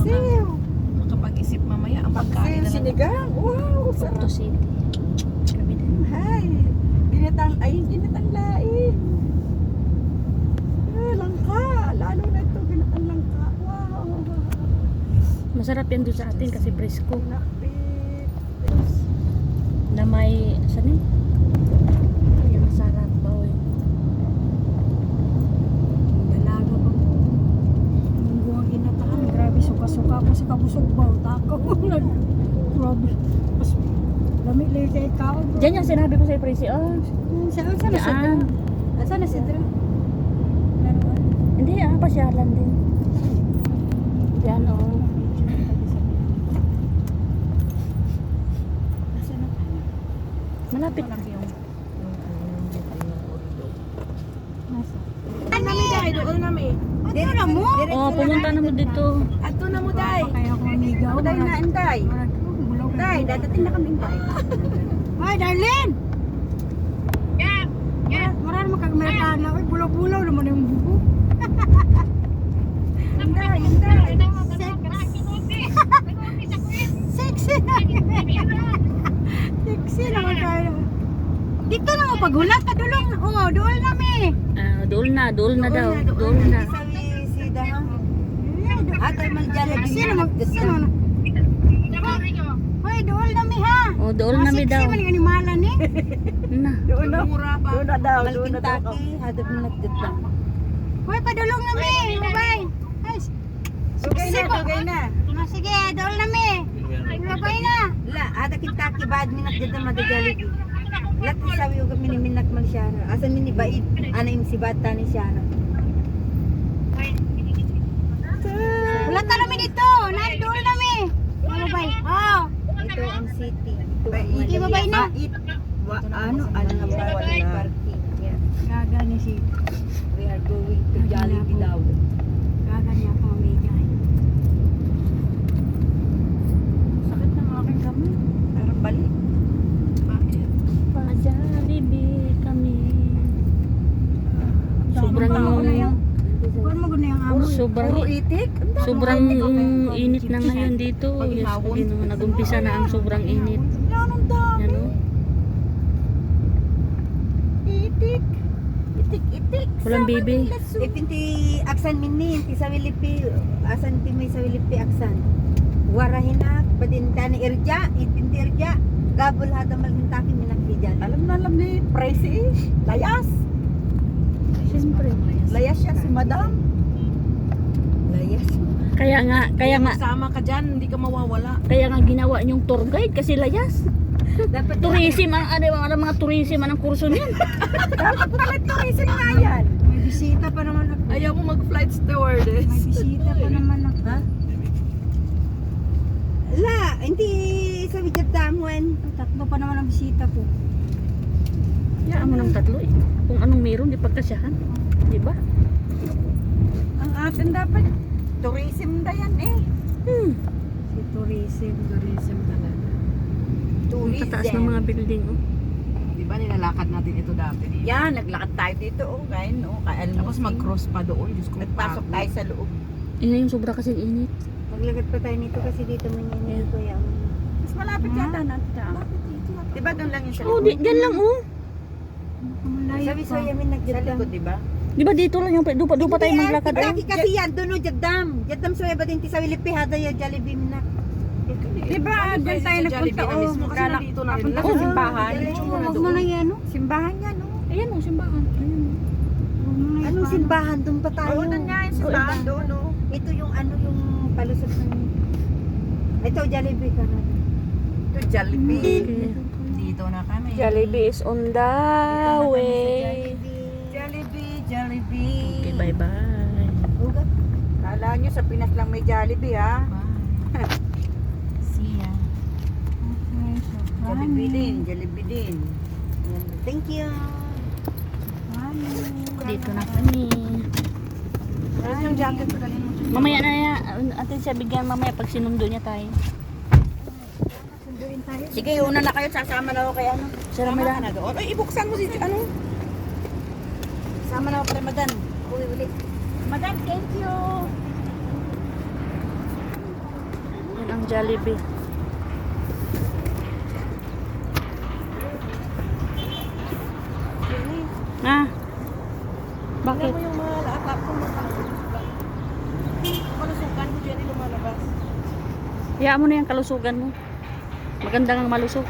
Paksiw. Makapag-isip mamaya ang pagkain Paksiw, na lang. sinigang. Wow, Porto sarap. City. Kami din. Hay. Ginatang laing. Langka. Lalo na ito, ginatang langka. Wow. Masarap yan doon sa atin kasi presko. Nakpit. Na may, saan yun? Yung masarap ba eh. Dalaga pa po. Yung buwang ginatahan, grabe suka-suka ko sa kabusog ba. Takaw ko lang. Grabe. Mas lamig lang sa ikaw. Diyan yung sinabi ko sa'yo, Prissy. Oh, Saan na si Dra? Diyan. Saan na si Dra? Hindi pasyalan din. Diyan oh. Malapit na. Ano nami dahil? Doon nami. Ano na mo? Oh, pumunta naman dito. Ato na mo dahil. Kaya ako amigaw. Uday na, Inday. Day, dadating na kami, Inday. Ay, Darlene! Marami makagmerkana. Ay, bulaw-bulaw naman yung buko. Inday. Sexy na. Sexy naman tayo. Dito na mo pagulat ka dulong. Oh, doon nami. Ah, dool na daw. Dool na. Si Dahang. Atay mag-Jollibee. Sino mag... Sino na? Hoy, doon nami ha. Oh, dool na mi daw. Sexy man yung animalan eh. Na. Doon na. Mura pa. Doon na daw. Doon na daw. Hadap na nagdadang. Hoy, padulong nami. Bye. Ay, Tugay na, tugay na. sige, doon nami. Bye na. La, ada Kentucky bad minak dito mag-Jollibee. Lat sabi ko miniminak man siya. Asa mini bait ana im si bata ni siya. Wala talo mi dito. Nandoon nami. Bye. Oh. Ito ang city. Ito ang Hindi babay na. Bait. Ano nga ba wala parking. Yeah. Gaga ni si. We are going to Jollibee daw. Gaga niya ako amigay. Sakit ng aking kamay. Parang balik. Pa-Jollibee kami. Sobrang Kung mo guna yung amo. Puro itik. sobrang init na ngayon dito. Yes, sabi nung nag-umpisa na ang sobrang init. Anong dami? Yan oh. Itik. Itik. Walang bibi. Ipinti aksan mini, inti sa Wilipi, asan ti may sa Wilipi aksan. Warahinak, badin tani irja, ipinti irja, gabol hada malintaki minakbijan. Alam ni Pricey, layas. Siyempre. Layas siya si Madam. Layas. Kaya nga Sama ka dyan, hindi ka mawawala. kaya nga ginawa niyong tour guide kasi layas. Dapat Tourism ang mga tourism ang kurso niyan. dapat pala tourism nga yan. May bisita pa naman ako. Ayaw mo mag-flight stewardess. May bisita pa naman ako. Ha? La, hindi sa Vietnamwan. Tatlo pa naman ang bisita ko. Yan mo ng tatlo eh. Kung anong meron di pagkasyahan. Di ba? Ang atin dapat tourism da yan eh. Si tourism. Tourism talaga. Ang tataas ng mga building oh. Di ba nilalakad natin ito dati? Yan, naglakad tayo dito oh, kain oh, kain. Tapos mag-cross pa doon. Diyos ko, Nagpasok tayo sa loob. Yun na yung sobra kasing init. Maglakad pa tayo nito kasi dito man yan ko yan. Mas malapit yata natin. Diba doon lang yung sa Oh, diyan lang oh. Malayo Sabi pa. sa yamin nagdadam. Sa likod, diba? Di ba dito lang yung dupa tayo maglakad oh. Hindi kasi yan, doon o Jagdam. Jagdam sa weba din ti sa Wilipi, hada yung Jollibee minak. Diba, doon tayo nagpunta o. Kasi nandito na rin. Papunta sa simbahan. Huwag mo na yan, no? Simbahan yan, no? Ayan oh, simbahan. Ayan. Huwag mo na yan. Anong simbahan? Doon pa tayo. Oo, doon nga yung simbahan doon, no? Ito yung ano yung palusot ng... Ito, Jollibee ka na. Ito, Jollibee. Okay. Dito na kami. Jollibee is on the way. Jollibee. Okay, bye-bye. Ugat. Kala nyo sa Pinas lang may Jollibee, ha? Bye. See ya. Jollibee din. Thank you. Dito na kami. Yung jacket ko dali mo. Mamaya na yan. Atin siya bigyan mamaya pag sinundo niya tayo. Sige, una na kayo. Sasama na ako kay ano. Sa Ramadan. na doon. Ay, ibuksan mo si ano. Sama na ako kay Madan. Uwi. Madan, thank you. ng Jollibee. Ah. Bakit? Tingnan mo yung mga lahat ko malusukan ko dyan lumalabas. Hayaan mo na yung kalusugan mo. Maganda ang malusog.